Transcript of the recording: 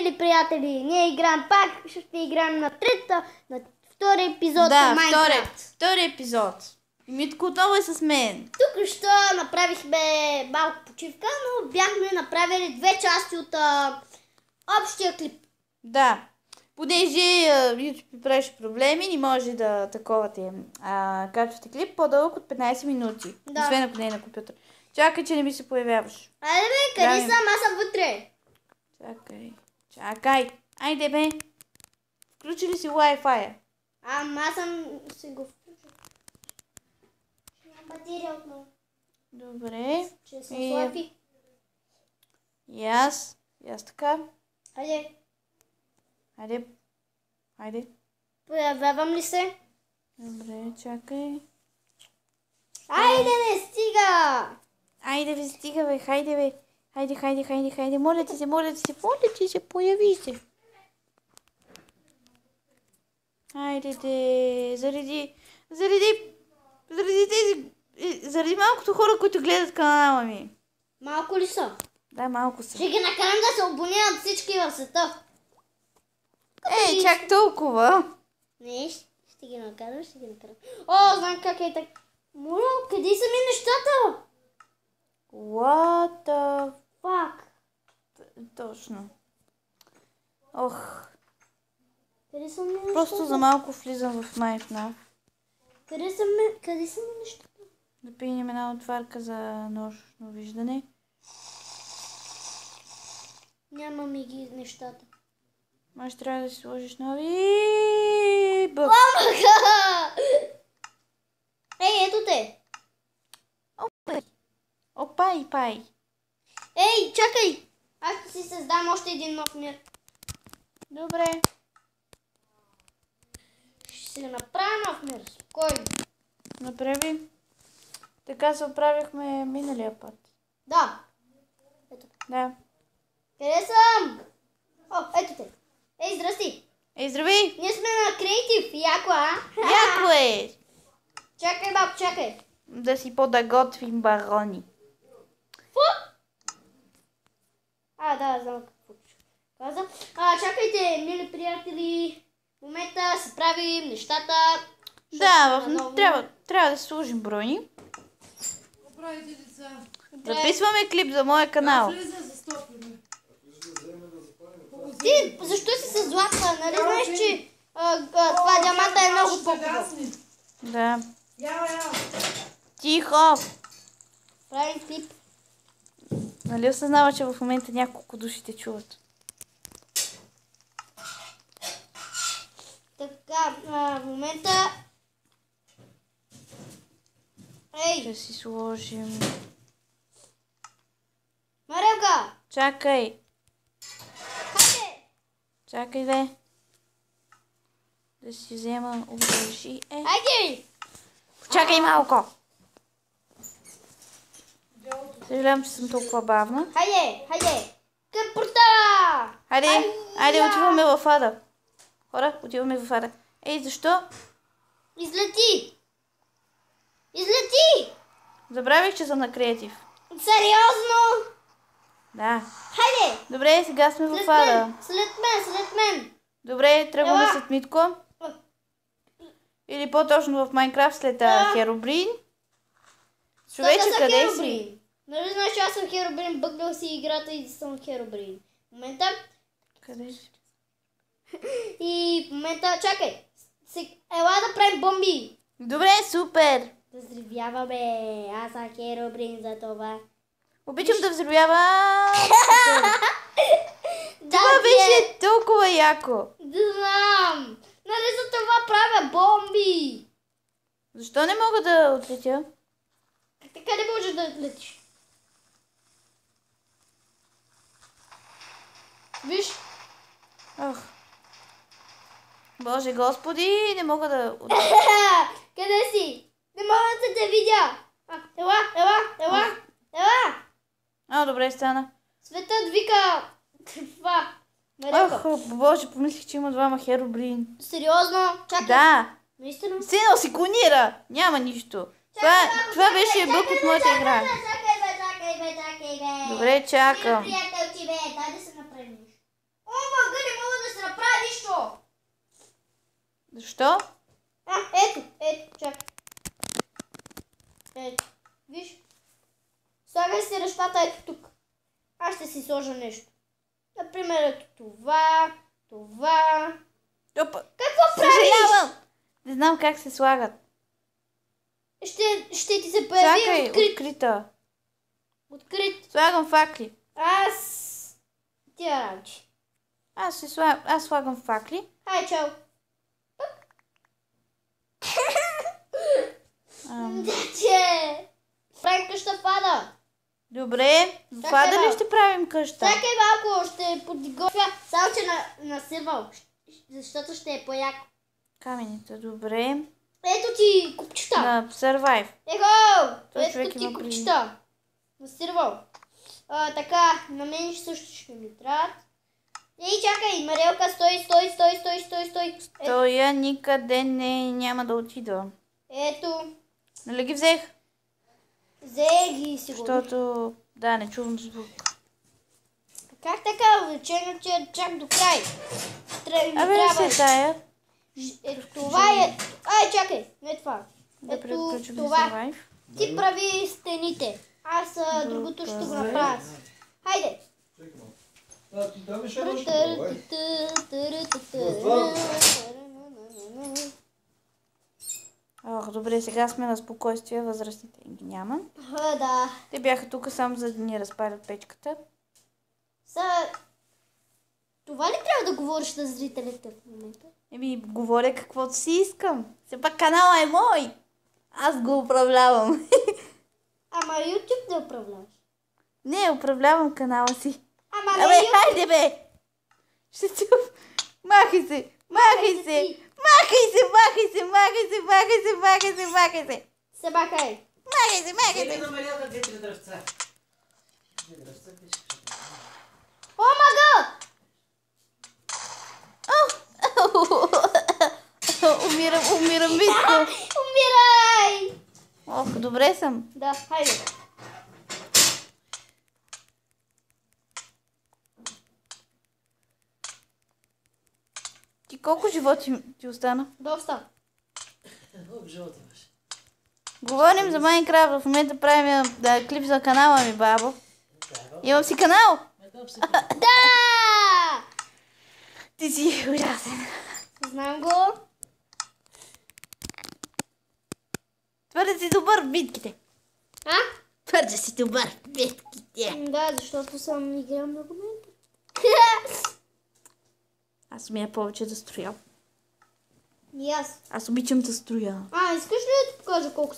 мили приятели, ние играем пак, ще играем на втори епизод на Майнкрафт. Втори епизод. Митко отново е с мен. Тук ще направихме малко почивка, но бяхме направили 2 части от общия клип. Да, понеже YouTube правеше проблеми, не може да таковате качвате клип по-дълъг от 15 минути. Да. Освен ако не е на компютър. Чакай, че не ми се появяваш. Айде бе, къде съм? Аз съм вътре. Чакай. Айде бе. Включи ли си Wi-Fi? Аз съм си го включил. Няма батерия отново. Добре. Че съм слаби. И аз така. Айде. Появявам ли се? Добре, чакай. Айде не стига! Айде бе, стига бе, хайде бе. Хайде. Моля ти се, появи се. Хайде де, заради малкото хора, които гледат канала ми. Малко ли са? Да, малко са. Ще ги накарам да се абонират всички в света. Чак толкова. Не, ще ги накарам. О, знам как е така. Моля, къде са ми нещата? What the fuck? Точно. Ох. Къде са ми нещата? Просто за малко влизам в Minecraft. Къде са ми нещата? Да пинем една отварка за нощно виждане. Няма ми ги нещата. Може трябва да си сложиш нови бък. Ей, ето те. Опа и пай. Ей, чакай. Аз ще си създам още един нов мир. Добре. Ще си направя нов мир. Спокойно. Направи. Така се оправихме миналия път. Да. Ето. Да. Къде съм? О, ето те. Ей, здрасти. Ей, здрави. Ние сме на креатив. Яко, а? Яко е. Чакай, баб, чакай. Да си по-да готвим барони. Да, знам какво каза. Чакайте, мили приятели. В момента се правим нещата. Да, трябва да сложим брони. Правите деца. Записваме клип за моя канал. Влиза за стопли. Ти, защо си с златна? Нали знаеш, че това диаманта е много по-хубав? Да. Ява. Тихо. Правим клип. Нали осъзнава, че в момента няколко души те чуват? Така, в момента... Ей! Ще си сложим... Марелка! Чакай. Хайде! Чакай, бе. Да си взема обържи. Хайде! Чакай малко. Съжалявам, че съм толкова бавна. Хайде! Към портала! Хайде, отиваме в ада. Хора, отиваме в ада. Ей, защо? Излети! Забравих, че съм на креатив. Сериозно? Да. Хайде! Добре, сега сме в ада. След мен! Добре, тръгваме след Митко. Или по-точно в Майнкрафт след Херобрин. Човече, къде си? Нали знаеш, че аз съм Херобрин, бъгнал си играта и съм Херобрин. В момента... Къде си? И в момента... Чакай! Ела да правим бомби! Добре, супер! Да взривяваме! Аз съм Херобрин за това. Обичам да взривявам! Това беше толкова яко! Да знам! Нали за това правя бомби! Защо не мога да отлетя? Така не можеш да летиш. Виж? Ох. Боже Господи, не мога да... Къде си? Не мога да те видя! Ела! Добре, стана. Светът вика... Това. Боже, помислих, че има двама Херобрин. Сериозно? Чакай. Да. Наистина? Синал си клонира. Няма нищо. Това беше бък от моята игра. Чакай бе. Добре, чакам. Приятел ти бе, дай да се направиш. О, Защо? Ето, чакай. Ето, виж. Слагай си нещата ето тук. Аз ще си сложа нещо. Например, ето това. Опа. Какво правиш? Съжалявам! Не знам как се слагат. Ще ти се появи Чакай, открит. открита. Открит. Слагам факли. Тия работи. Аз слагам факли. Хай, чао. Дече! Правим къща в ада. Добре. В Чакай ада ли малко. ще правим къща? Чакай малко, ще подготвя. Само, че на сървъл, защото ще е по-яко. Камените, добре. Ето ти купчета. На Survive. Ехо! Той човек Ето ти има преди. купчета. На сървъл. Така, на мен също ще ми трябват. Ей, чакай, Марелка, стой. Стоя никъде няма да отида. Ето, Нали ги взех? взе ги сигурно. Защото, да, не чувам звук. Как така, увеличено, че чак до край? Абе, не се тая. Ето това е. Ай, чакай, не това. Да Ето приключим това. Survive. Ти прави стените. Аз другото ще го направя. Хайде. Ти там ще нещо Ох, добре, сега сме на спокойствие, възрастните ги няма. Да. Те бяха тук само за да ни разпалят печката. Това ли трябва да говориш на зрителите в момента? Говоря каквото си искам. Все пак канала е мой. Аз го управлявам. Ама YouTube да управляваш. Не, управлявам канала си. Ама на Абе, YouTube... хайде бе! Ще ти... Махай се! Махай се! Махай се! Се бакай. Махай се! на Марията 2-3 дръвца. 2 дръвца пише. О, мага! Умирам битко. Умирай! Ох, добре съм. Да, хайде. Ти колко животи ти остана? Доста. Много живот имаш. Говорим за Майнкрафт. В момента правим клип за канала ми, бабо. Имам си канал. Да! Ти си ужасен. Знам го. Твърде си добър в битките. А? Твърде си добър в битките. Да, защото съм играл много момента. Аз умея повече да строя. И аз. Аз обичам да строя. Искаш ли да ти покажа колко